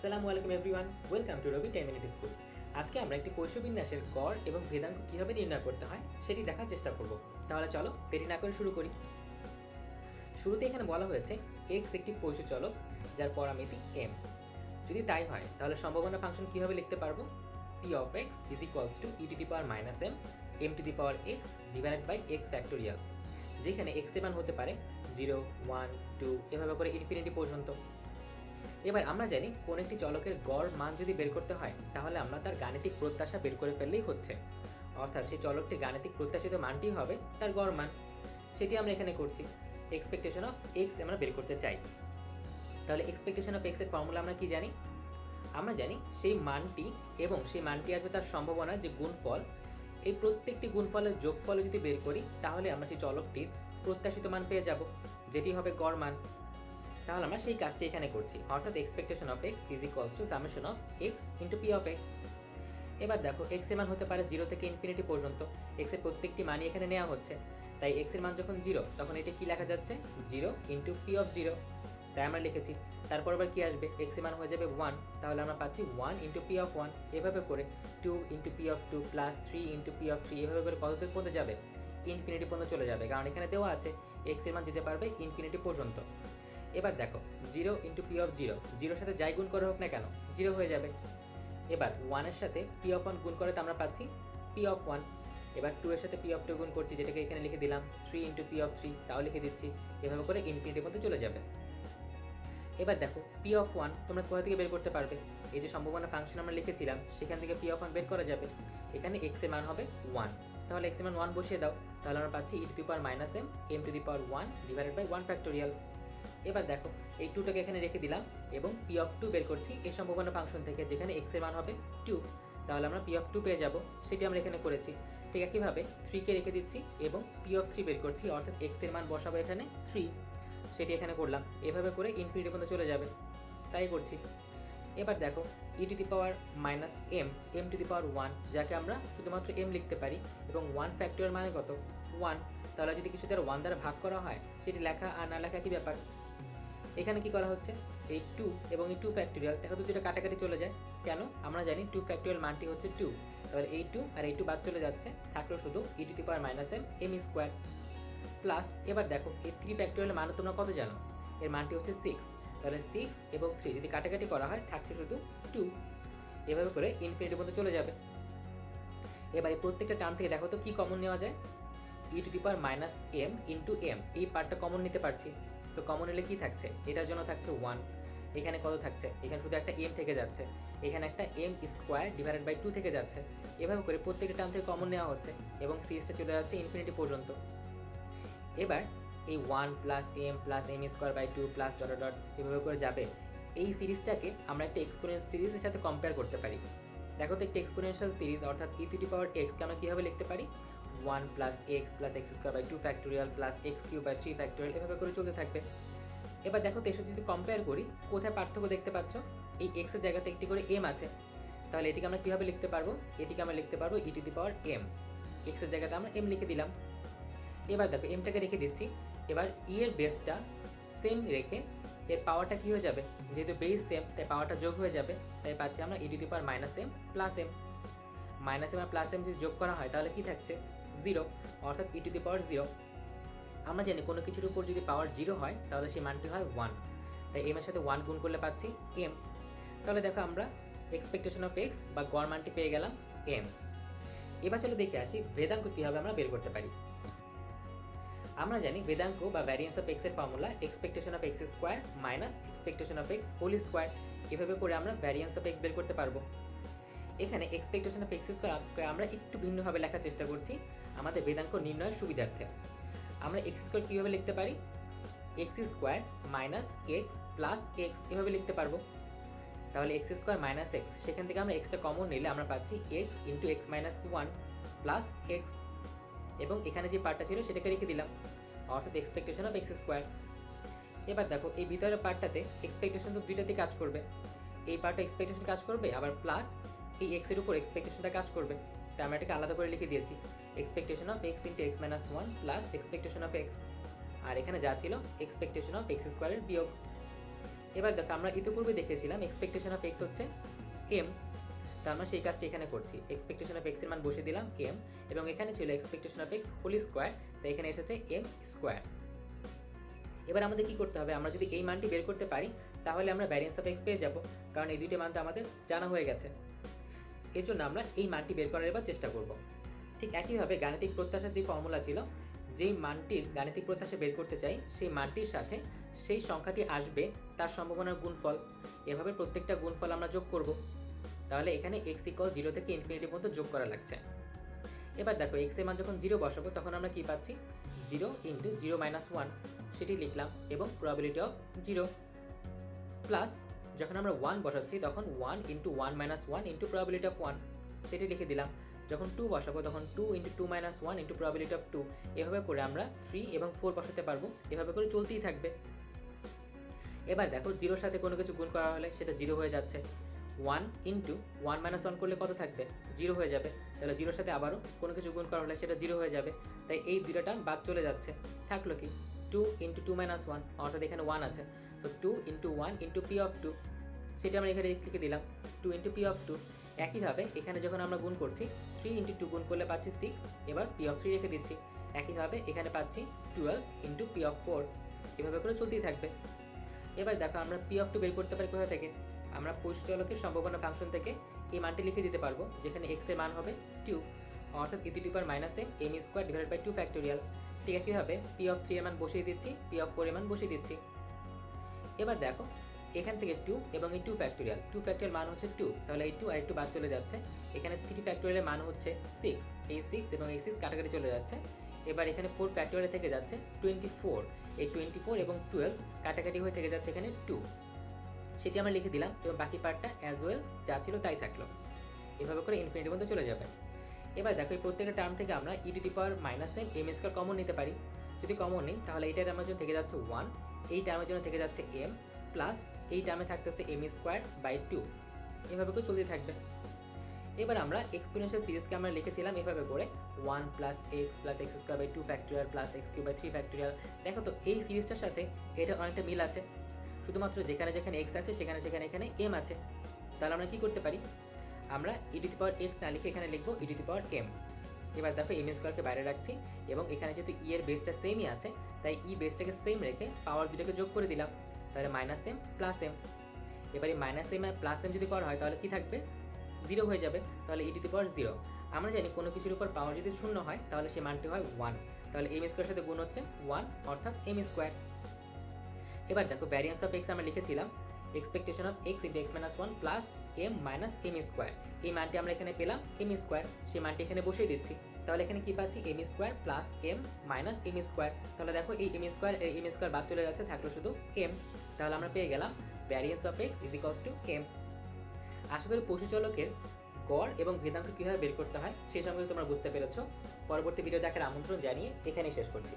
আসসালামু আলাইকুম everyone, welcome to Robi 10 minute school. আজকে আমরা একটি কোষ বিন্যাসের গড় এবং ভেদাঙ্ক কীভাবে নির্ণয় করতে হয় সেটি দেখার চেষ্টা করব। তাহলে চলো দেরি না করে শুরু করি। শুরুতে এখানে বলা হয়েছে x একটি পৈশ চলক যার পরামিতি m। যদি তাই হয় তাহলে সম্ভাবনা ফাংশন কীভাবে লিখতে পারবো? p of x is equals to e to the power minus m to the power x divided by x factorial, যেখানে x এর মান হতে পারে 0, 1, 2 এভাবে করে ইনফিনিটি পর্যন্ত। এবার আমরা জানি কোন একটি চলকের গড় মান যদি বের করতে হয় তাহলে আমরা তার গাণিতিক প্রত্যাশা বের করে ফেললেই হচ্ছে, অর্থাৎ সেই চলকটির গাণিতিক প্রত্যাশিত মানটি হবে তার গড় মান। সেটি আমরা এখানে করছি। এক্সপেকটেশন অফ এক্স আমরা বের করতে চাই। তাহলে এক্সপেকটেশন অফ এক্স এর ফর্মুলা আমরা কি জানি? আমরা জানি সেই মানটি এবং সেই মানটি আসবে তার সম্ভাবনার যে গুণফল, এই প্রত্যেকটি গুণফলের যোগফল যদি বের করি তাহলে আমরা সেই চলকটির প্রত্যাশিত মান পেয়ে যাব, যেটি হবে গড় মান। তাহলে আমরা সেই কাজটি এখানে করছি, অর্থাৎ expectation of x is equals two summation of x into P of x. এবার দেখো এক্স এর মান হতে পারে 0 থেকে ইনফিনিটি পর্যন্ত, এক্স এর প্রত্যেকটি মানই এখানে নেওয়া হচ্ছে। তাই এক্স এর মান যখন 0 তখন এটা কি লেখা যাচ্ছে? 0 ইন্টু পি অফ 0। তাই আমরা লিখেছি। তারপর আবার কি আসবে? এক্স এর মান হয়ে যাবে 1, তাহলে আমরা পাচ্ছি 1 ইন্টু পি অফ 1। এভাবে করে 2 into P of 2 plus 3 into P of 3, এভাবে করে কত দূর পর্যন্ত যাবে? ইনফিনিটি পর্যন্ত চলে যাবে, কারণ এখানে দেওয়া আছে এক্স এর মান যেতে পারবে ইনফিনিটি পর্যন্ত। এবার দেখো 0 ইন্টু পি অফ 0, 0 সাথে যাই গুণ করা হোক না কেন 0 হয়ে যাবে। এবার 1 এর সাথে পি অফ 1 গুণ করে তো আমরা পাচ্ছি পি অফ 1। এবার 2 এর সাথে পি অফ 2 গুণ করছি, যেটাকে এখানে লিখে দিলাম 3 ইন্টু পি অফ 3, তাও লিখে দিচ্ছি। এভাবে করে ইনফিনিটির মধ্যে চলে যাবে। এবার দেখো পি অফ 1 তোমরা কোথা থেকে বের করতে পারবে? এই যে সম্ভাবনা ফাংশন আমরা লিখেছিলাম সেখান থেকে পি অফ 1 বের করা যাবে। এখানে এক্স এর মান হবে 1, তাহলে এক্স এর মান 1 বসিয়ে দাও, তাহলে আমরা পাচ্ছি e to the power minus m to the power 1 divided by 1 factorial. এবার দেখো এই 2টাকে এখানে রেখে দিলাম এবং পি অফ 2 বের করছি এই সম্ভাবনা ফাংশন থেকে, যেখানে এক্স এর মান হবে 2, তাহলে আমরা পি অফ 2 পেয়ে যাব। সেটি আমরা এখানে করেছি। ঠিক একইভাবে 3কে রেখে দিচ্ছি এবং পি অফ 3 বের করছি, অর্থাৎ এক্স এর মান বসাবো এখানে 3, সেটি এখানে করলাম। এভাবে করে ইনফিনিটি পর্যন্ত চলে যাবে, তাই করছি। এবার দেখো e to the power minus m to the power 1, যাকে আমরা শুধুমাত্র এম লিখতে পারি, এবং 1 ফ্যাক্টোরিয়াল মানে কত? 1। তাহলে যদি কিছু দ্বারা 1 দ্বারা ভাগ করা হয় সেটি লেখা আর না লেখা কি ব্যাপার? এখানে কি করা হচ্ছে? এই 2 এবং এই 2 ফ্যাক্টোরিয়াল দেখো তো দুটো কাটাকাটি চলে যায়। কেন? আমরা জানি 2 ফ্যাক্টোরিয়াল মানটি হচ্ছে 2, তাহলে এই 2 আর এই 2 বাদ চলে যাচ্ছে, থাকলো শুধু e to the power minus M square plus. এবার দেখো এই 3 ফ্যাক্টোরিয়াল মান তোমরা কত জানো? এর মানটি হচ্ছে 6, তাহলে 6 এবং 3 যদি কাটাকাটি করা হয় থাকছে শুধু 2। এভাবে করে ইনফিনিটি পর্যন্ত চলে যাবে। এবার এই প্রত্যেকটা টার্ম থেকে দেখো তো কি কমন নেওয়া যায়? E to the power minus m into m, এই পার্টটা কমন নিতে পারছি। সো কমন নিলে কি থাকছে? এটার জন্য থাকছে 1। এখানে কত থাকছে? এখানে শুধু একটা এম থেকে যাচ্ছে, এখানে একটা এম স্কোয়ার ডিভাইডেড বাই 2 থেকে যাচ্ছে। এভাবে করে প্রত্যেকটা টার্ম থেকে কমন নেওয়া হচ্ছে এবং সিরিজটা চলে যাচ্ছে ইনফিনিটি পর্যন্ত। এবার এই 1 plus M square by 2 plus dot dot এভাবে করে যাবে। এই সিরিজটাকে আমরা একটা এক্সপোনেন্সিয়াল সিরিজের সাথে কম্পেয়ার করতে পারি। দেখো তো একটা এক্সপোনেনশিয়াল সিরিজ অর্থাৎ ই টু দি পাওয়ার এক্সকে আমরা কীভাবে লিখতে পারি? 1 plus X square by 2 factorial plus X cube by 3 factorial, এভাবে করে চলতে থাকবে। এবার দেখো তো এর সাথে যদি কম্পেয়ার করি কোথায় পার্থক্য দেখতে পাচ্ছ? এই এক্সের জায়গাতে একটি করে এম আছে, তাহলে এটিকে আমরা কীভাবে লিখতে পারবো? এটিকে আমরা লিখতে পারবো ই টু দি পাওয়ার এম, এক্সের জায়গাতে আমরা এম লিখে দিলাম। এবার দেখো এমটাকে রেখে দিচ্ছি। এবার ই এর বেসটা সেম রেখে এর পাওয়ারটা কী হয়ে যাবে? যেহেতু বেস সেম তাই পাওয়ারটা যোগ হয়ে যাবে, তাই পাচ্ছি আমরা e to the power minus m plus M. Minus M আর প্লাস এম যদি যোগ করা হয় তাহলে কি থাকছে? 0, অর্থাৎ ই টু দি পাওয়ার 0। আমরা জানি কোনো কিছুর উপর যদি পাওয়ার 0 হয় তাহলে সেই মানটি হয় 1, তাই এম এর সাথে 1 গুণ করলে পাচ্ছি এম। তাহলে দেখো আমরা এক্সপেকটেশন অফ এক্স বা গড় মানটি পেয়ে গেলাম এম। এবার চলো দেখে আসি ভেদাঙ্ক কীভাবে আমরা বের করতে পারি। আমরা জানি ভেদাঙ্ক বা ভ্যারিয়েন্স অফ এক্স এর formula expectation of X square minus expectation of X whole square. এভাবে করে আমরা ভ্যারিয়েন্স অফ এক্স বের করতে পারবো। এখানে এক্সপেকটেশন অফ এক্স স্কোয়ারকে আমরা একটু ভিন্নভাবে লেখার চেষ্টা করছি আমাদের ভেদাঙ্ক নির্ণয়ের সুবিধার্থে। আমরা এক্স স্কোয়ার কীভাবে লিখতে পারি? X square minus x plus x, এভাবে লিখতে পারবো। তাহলে এক্স স্কোয়ার মাইনাস এক্স, সেখান থেকে আমরা এক্সটা কমন নিলে আমরা পাচ্ছি x into x minus 1 plus x, এবং এখানে যে পার্টটা ছিল সেটাকে রেখে দিলাম, অর্থাৎ এক্সপেকটেশন অফ এক্স স্কোয়ার। এবার দেখো এই ভিতরের পার্টটাতে এক্সপেকটেশন তো দুইটাতে কাজ করবে। এই পার্টটা এক্সপেকটেশন কাজ করবে, আবার প্লাস এই এক্স এর উপর এক্সপেকটেশনটা কাজ করবে, তাই আমরা এটাকে আলাদা করে লিখে দিয়েছি expectation of x into x minus 1 plus expectation of x, আর এখানে যা ছিল এক্সপেকটেশন অফ এক্স স্কোয়ারের বিয়োগ। এবার দেখো আমরা ইতিপূর্বে দেখেছিলাম এক্সপেকটেশন অফ এক্স হচ্ছে এম, তো আমরা সেই কাজটি এখানে করছি। এক্সপেকটেশন অফ এক্স এর মান বসিয়ে দিলাম এম, এবং এখানে ছিল expectation of X whole square, তাই এখানে এসেছে এম স্কোয়ার। এবার আমাদের কি করতে হবে, আমরা যদি এই মানটি বের করতে পারি তাহলে আমরা ভ্যারিয়েন্স অফ এক্স পেয়ে যাব, কারণ এই দুইটি মান তো আমাদের জানা হয়ে গেছে। এর জন্য আমরা এই মানটি বের করার এবার চেষ্টা করব। ঠিক একইভাবে গাণিতিক প্রত্যাশার যে ফর্মুলা ছিল, যেই মানটির গাণিতিক প্রত্যাশা বের করতে চাই সেই মানটির সাথে সেই সংখ্যাটি আসবে তার সম্ভাবনার গুণফল, এভাবে প্রত্যেকটা গুণফল আমরা যোগ করব। তাহলে এখানে এক্স ইকুয়াল 0 থেকে ইনফিনিটি পর্যন্ত যোগ করা লাগছে। এবার দেখো এক্স এর মান যখন 0 বসাবো তখন আমরা কি পাচ্ছি, 0 ইন্টু 0 মাইনাস 1 সেটি লিখলাম, এবং প্রবাবিলিটি অফ 0 প্লাস যখন আমরা 1 বসাচ্ছি তখন 1 into 1 minus 1 into probability of 1 সেটি লিখে দিলাম। যখন 2 বসাবো তখন 2 into 2 minus 1 into probability of 2, এভাবে করে আমরা 3 এবং 4 বসাতে পারবো, এভাবে করে চলতেই থাকবে। এবার দেখো 0-র সাথে কোনো কিছু গুণ করা হলে সেটা 0 হয়ে যাচ্ছে, 1 ইন্টু 1 মাইনাস 1 করলে কত থাকবে, 0 হয়ে যাবে। তাহলে 0-র সাথে আবারও কোনো কিছু গুণ করা হলে সেটা 0 হয়ে যাবে, তাই এই দুটো টার্ম বাদ চলে যাচ্ছে। থাকলো কি 2 ইন্টু 2 মাইনাস 1, অর্থাৎ এখানে 1 আছে, so 2 into 1 into P of 2, সেটা আমরা এখানে লিখে দিলাম 2 ইন্টু পি অফ 2। একইভাবে এখানে যখন আমরা গুণ করছি 3 ইন্টু 2 গুণ করলে পাচ্ছি 6, এবার পি অফ 3 রেখে দিচ্ছি। একইভাবে এখানে পাচ্ছি 12 ইন্টু পি অফ 4, এভাবে করে চলতেই থাকবে। এবার দেখো আমরা পি অফ 2 বের করতে পারি কোথা থেকে, আমরা পরিচলকের সম্ভাবনা ফাংশন থেকে এই মানটি লিখে দিতে পারবো, যেখানে এক্স এর মান হবে 2, অর্থাৎ e to the power minus M square divided by 2 factorial. ঠিক একইভাবে পি অফ 3 এর মান বসিয়ে দিচ্ছি, পি অফ 4 এর মান বসিয়ে দিচ্ছি। এবার দেখো এখান থেকে 2 এবং এই 2 ফ্যাক্টোরিয়াল মান হচ্ছে 2, তাহলে এই 2 আর একটু বাদ চলে যাচ্ছে। এখানে 3 ফ্যাক্টোরিয়ালের মান হচ্ছে 6, এই 6 এবং এই 6 কাটাকাটি চলে যাচ্ছে। এবার এখানে 4 ফ্যাক্টোরিয়াল থেকে যাচ্ছে 24, এই 24 এবং 12 কাটাকাটি হয়ে থেকে যাচ্ছে এখানে 2, সেটি আমরা লিখে দিলাম, এবং বাকি পার্টটা অ্যাজ ওয়েল যা ছিল তাই থাকলো, এভাবে করে ইনফিনিটি পর্যন্ত চলে যাবে। এবার দেখো এই প্রত্যেকটা টার্ম থেকে আমরা e to the power minus M square common নিতে পারি। যদি কমন নিই তাহলে এই টার্মের জন্য থেকে যাচ্ছে 1, এই টার্মের জন্য থেকে যাচ্ছে এম, প্লাস এই টার্মে থাকতেছে এম স্কোয়ার বাই 2, এভাবে করে চলতে থাকবে। এবার আমরা এক্সপোনেনশিয়াল সিরিজকে আমরা লিখেছিলাম এভাবে করে 1 plus X square by 2 factorial plus X cube by 3 factorial. দেখো তো এই সিরিজটার সাথে এটা অনেকটা মিল আছে, শুধুমাত্র যেখানে যেখানে এক্স আছে সেখানে সেখানে এখানে এম আছে। তাহলে আমরা কি করতে পারি, আমরা e to the power x না লিখে এখানে লিখবো ই টু দি পাওয়ার এম। এবার দেখো এম স্কোয়ারকে বাইরে রাখছি, এবং এখানে যেহেতু ই এর বেসটা সেমই আছে তাই ই বেসটাকে সেম রেখে পাওয়ার দুটোকে যোগ করে দিলাম, তাহলে মাইনাস এম প্লাস এম। এবার এই মাইনাস এম আর প্লাস এম যদি করা হয় তাহলে কি থাকবে, 0 হয়ে যাবে, তাহলে ই টু দি পাওয়ার 0। আমরা জানি কোনো কিছুর উপর পাওয়ার যদি 0 হয় তাহলে সেই মানটি হয় 1, তাহলে এম স্কোয়ারের সাথে গুণ হচ্ছে 1, অর্থাৎ এম স্কোয়ার। এবার দেখো ভ্যারিয়েন্স অফ এক্স আমরা লিখেছিলাম expectation of x into x minus 1 plus M minus M square, এই মানটি আমরা এখানে পেলাম এম স্কোয়ার, সেই মানটি এখানে বসিয়ে দিচ্ছি। তাহলে এখানে কি পাচ্ছি, M square plus M minus M square. তাহলে দেখো এই এম স্কোয়ার বাদ চলে যাচ্ছে, থাকলো শুধু এম। তাহলে আমরা পেয়ে গেলাম variance of x is equals to m. আশা করি পশুচলকের গড় এবং ভেদাঙ্ক কীভাবে বের করতে হয় সে সম্পর্কে তোমরা বুঝতে পেরেছো। পরবর্তী ভিডিও দেখার আমন্ত্রণ জানিয়ে এখানেই শেষ করছি।